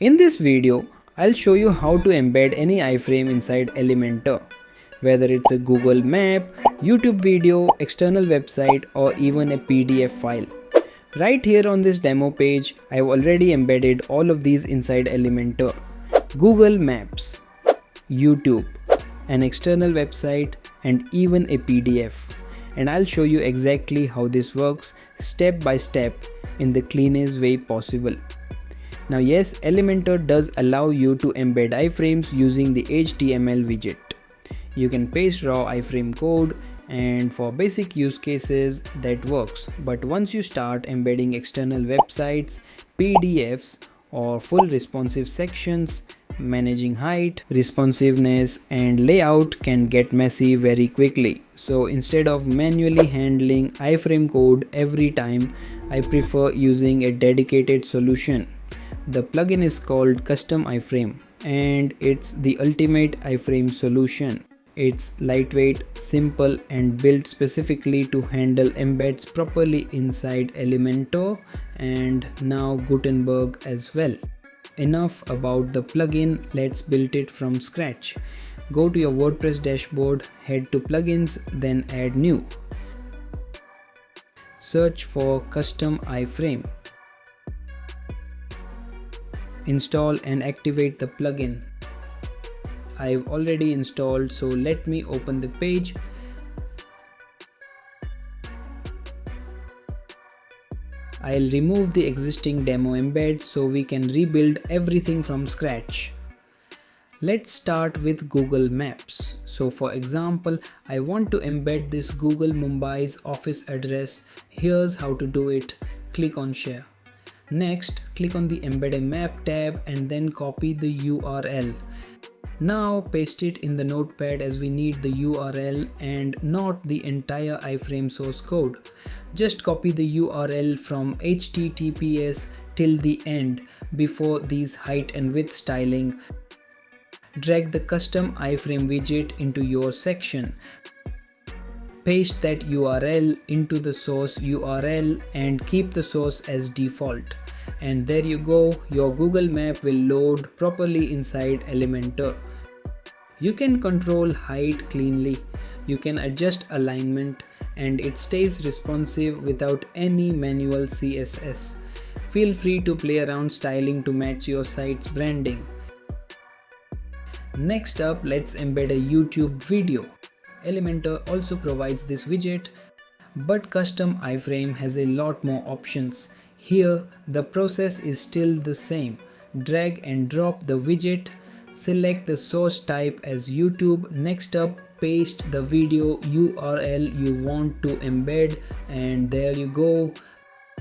In this video, I'll show you how to embed any iframe inside Elementor, whether it's a Google map, YouTube video, external website, or even a PDF file. Right here on this demo page, I've already embedded all of these inside Elementor. Google Maps, YouTube, an external website, and even a PDF. And I'll show you exactly how this works step by step in the cleanest way possible. Now yes, Elementor does allow you to embed iframes using the HTML widget. You can paste raw iframe code, and for basic use cases that works. But once you start embedding external websites, PDFs, or full responsive sections, managing height, responsiveness, and layout can get messy very quickly. So instead of manually handling iframe code every time, I prefer using a dedicated solution. The plugin is called Custom iFrame, and it's the ultimate iframe solution. It's lightweight, simple, and built specifically to handle embeds properly inside Elementor and now Gutenberg as well. Enough about the plugin, let's build it from scratch. Go to your WordPress dashboard, head to plugins, then add new. Search for Custom iFrame. Install and activate the plugin. I've already installed, so let me open the page. I'll remove the existing demo embed so we can rebuild everything from scratch. Let's start with Google Maps. So for example, I want to embed this Google Mumbai's office address. Here's how to do it. Click on share. Next, click on the Embed a Map tab and then copy the URL. Now paste it in the notepad as we need the URL and not the entire iframe source code. Just copy the URL from HTTPS till the end before these height and width styling. Drag the custom iframe widget into your section. Paste that URL into the source URL and keep the source as default. And there you go, your Google map will load properly inside Elementor. You can control height cleanly, you can adjust alignment, and it stays responsive without any manual CSS. Feel free to play around styling to match your site's branding. Next up, let's embed a YouTube video. Elementor also provides this widget, but custom iframe has a lot more options. Here, the process is still the same. Drag and drop the widget, select the source type as YouTube. Next up, paste the video URL you want to embed, and there you go.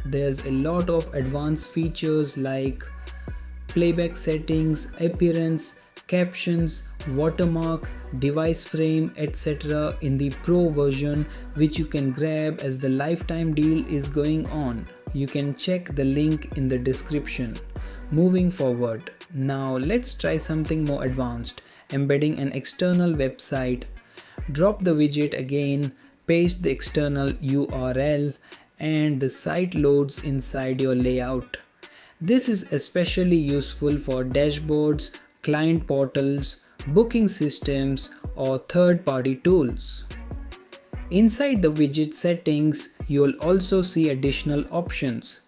There's a lot of advanced features like playback settings, appearance, captions, watermark, device frame, etc. in the pro version, which you can grab as the lifetime deal is going on. You can check the link in the description. Moving forward, now let's try something more advanced, embedding an external website. Drop the widget again, paste the external URL, and the site loads inside your layout. This is especially useful for dashboards, client portals, booking systems, or third-party tools. Inside the widget settings, you'll also see additional options.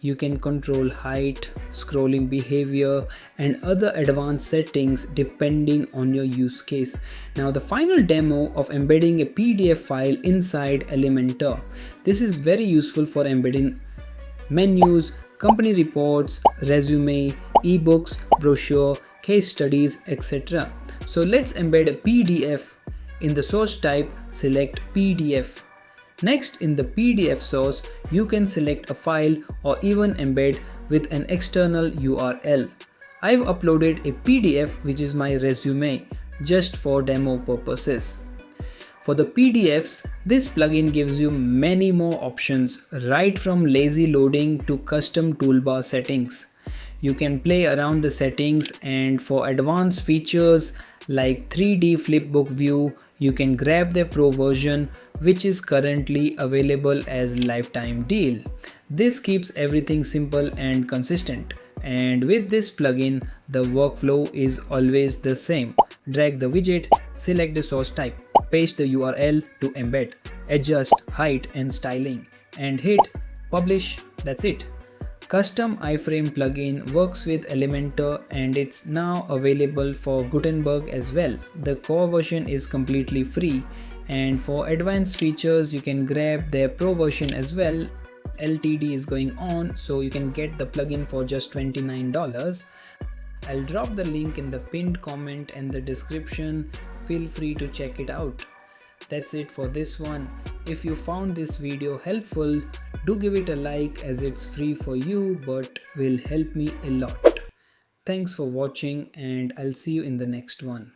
You can control height, scrolling behavior, and other advanced settings depending on your use case. Now the final demo of embedding a PDF file inside Elementor. This is very useful for embedding menus, company reports, resume, ebooks, brochure, case studies, etc. So let's embed a PDF. In the source type, select PDF. Next, in the PDF source, you can select a file or even embed with an external URL. I've uploaded a PDF, which is my resume, just for demo purposes. For the PDFs, this plugin gives you many more options, right from lazy loading to custom toolbar settings. You can play around the settings, and for advanced features like 3D flipbook view, you can grab the pro version, which is currently available as lifetime deal. This keeps everything simple and consistent. And with this plugin, the workflow is always the same. Drag the widget, select the source type, paste the URL to embed, adjust height and styling, and hit publish. That's it. Custom iFrame plugin works with Elementor and it's now available for Gutenberg as well. The core version is completely free, and for advanced features you can grab their pro version as well. LTD is going on, so you can get the plugin for just $29. I'll drop the link in the pinned comment and the description. Feel free to check it out. That's it for this one. If you found this video helpful, do give it a like as it's free for you but will help me a lot. Thanks for watching and I'll see you in the next one.